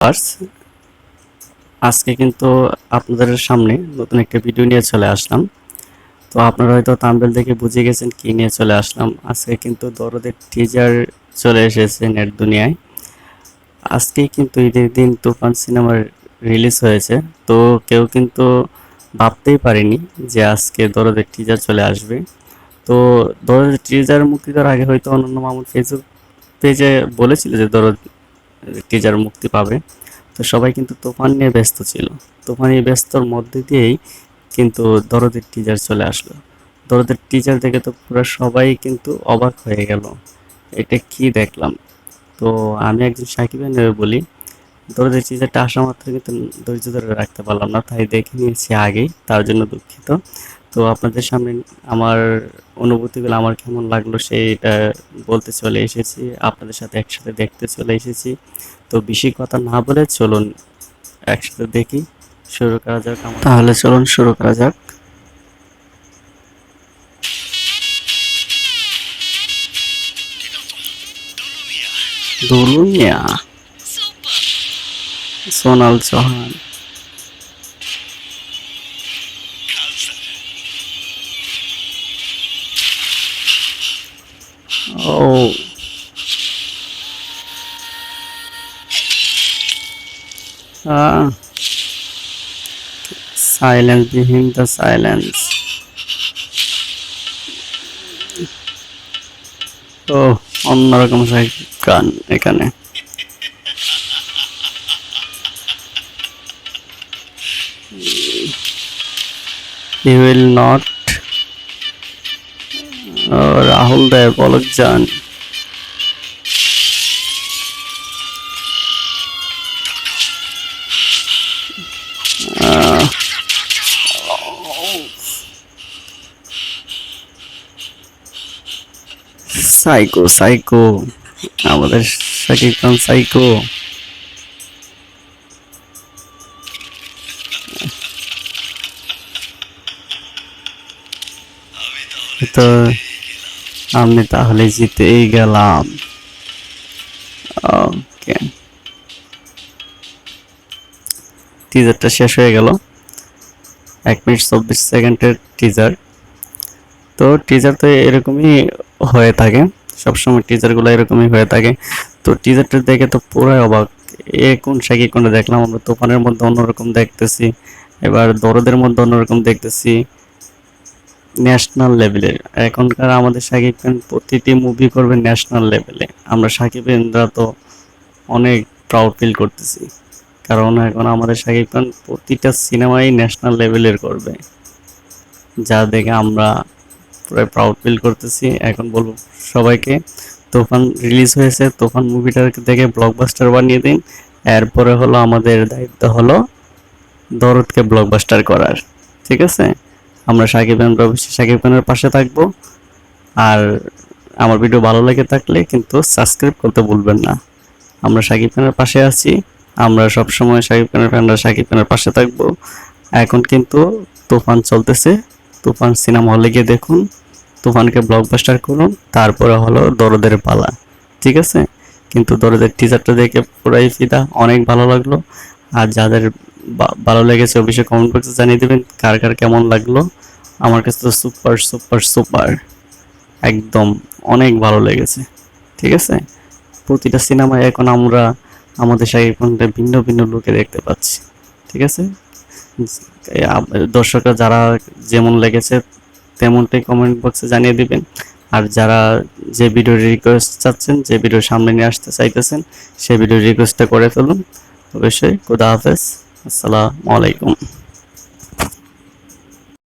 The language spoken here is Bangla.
ভিউয়ার্স, আজকে কিন্তু আপনাদের সামনে নতুন একটা ভিডিও নিয়ে চলে আসলাম। তো আপনারা হয়তো থাম্বনেল দেখে বুঝে গেছেন কি নিয়ে চলে আসলাম। আজকে কিন্তু দরদের টিজার চলে এসেছে নেট দুনিয়ায়। আজকেই কিন্তু ঈদের দিন তুফান সিনেমার রিলিজ হয়েছে। তো কেউ কিন্তু ভাবতেই পারেনি যে আজকে দরদের টিজার চলে আসবে। তো দরদের টিজার মুক্তি দেওয়ার আগে হয়তো অন্যান্য মামুন ফেসবুক পেজে বলেছিল যে দরদ টিজার মুক্তি পাবে। তো সবাই কিন্তু তুফান নিয়ে ব্যস্ত ছিল। তুফান নিয়ে ব্যস্তর মধ্যে দিয়েই কিন্তু দরদের টিজার চলে আসলো। দরদের টিজার দেখে তো পুরো সবাই কিন্তু অবাক হয়ে গেল, এটা কি দেখলাম। তো আমি একজন সাকিবিয়ান হয়ে বলি, দরদের টিজারটা আসা মাত্র কিন্তু ধৈর্য ধরে রাখতে পারলাম না, তাই দেখে নিয়েছি আগেই, তার জন্য দুঃখিত। তো আপনাদের সামনে আমার অনুভূতিগুলো আমার কেমন লাগলো সেইটা বলতে চলে এসেছি, আপনাদের সাথে একসাথে দেখতে চলে এসেছি। তো বেশি কথা না বলে চলুন একসাথে দেখি, শুরু করা যাক। তাহলে চলুন শুরু করা যাক। দুলুমিয়া, সোনাল চৌহান। ও সাইলেন্স বিহিন দ্য সাইলেন্স। ও অন্যরকম গান এখানে। হি উইল নট, রাহুল দেব, পলক যান। সাইকো সাইকো, আমাদের শাকিব খান সাইকো। তো আমি তাহলে জিতেই গেলাম। ওকে, টিজারটা শেষ হয়ে গেল, 1 মিনিট 24 সেকেন্ডের টিজার। তো টিজার তো এরকমই হয়ে থাকে, সবসময় টিজারগুলো এরকমই হয়ে থাকে। তো টিজারটা দেখে তো পুরাই অবাক, এ কোন শাকিব খানটা দেখলাম আমরা তুফানের মধ্যে অন্যরকম দেখতেছি, এবার দরদের মধ্যে অন্যরকম দেখতেছি, ন্যাশনাল লেভেলের। এখনকার আমাদের শাকিব খান প্রতিটি মুভি করবে ন্যাশনাল লেভেলে। আমরা শাকিবিয়ানরা তো অনেক প্রাউড ফিল করতেছি, কারণ এখন আমাদের শাকিব খান প্রতিটা সিনেমাই ন্যাশনাল লেভেলের করবে, যা দেখে আমরা পুরো প্রাউড ফিল করতেছি। এখন বলবো সবাইকে, তুফান রিলিজ হয়েছে, তুফান মুভিটাকে দেখে ব্লকবাস্টার বানিয়ে দিন। এরপরে হলো আমাদের দায়িত্ব হলো দরদকে ব্লকবাস্টার করার, ঠিক আছে? আমরা শাকিব খানের পাশে থাকবো। আর আমার ভিডিও ভালো লেগে থাকলে কিন্তু সাবস্ক্রাইব করতে ভুলবেন না। আমরা শাকিব খানের পাশে আছি, আমরা সবসময় শাকিব খানের ফ্যানরা শাকিব খানের পাশে থাকবো। এখন কিন্তু তুফান চলতেছে, তুফান সিনেমা হলে গিয়ে দেখুন, তুফানকে ব্লকবাস্টার করুন, তারপরে হলো দরদের পালা, ঠিক আছে? কিন্তু দরদের টিজারটা দেখে পুরাই ফিদা, অনেক ভালো লাগলো। আর যাদের ভালো লেগেছে অবশ্যই কমেন্ট বক্সে জানিয়ে দেবেন কার কার কেমন লাগলো। আমার কাছে তো সুপার সুপার সুপার, একদম অনেক ভালো লেগেছে, ঠিক আছে? প্রতিটা সিনেমায় এখন আমরা আমাদের শাকিব খানকে ভিন্ন ভিন্ন লুকে দেখতে পাচ্ছি, ঠিক আছে? দর্শকরা যারা যেমন লেগেছে তেমনটাই কমেন্ট বক্সে জানিয়ে দিবেন। আর যারা যে ভিডিও রিকোয়েস্ট চাচ্ছেন, যে ভিডিও সামনে নিয়ে আসতে চাইতেছেন, সেই ভিডিও রিকোয়েস্টটা করে ফেলুন অবশ্যই। খুদা হাফেজ, আসসালামু আলাইকুম।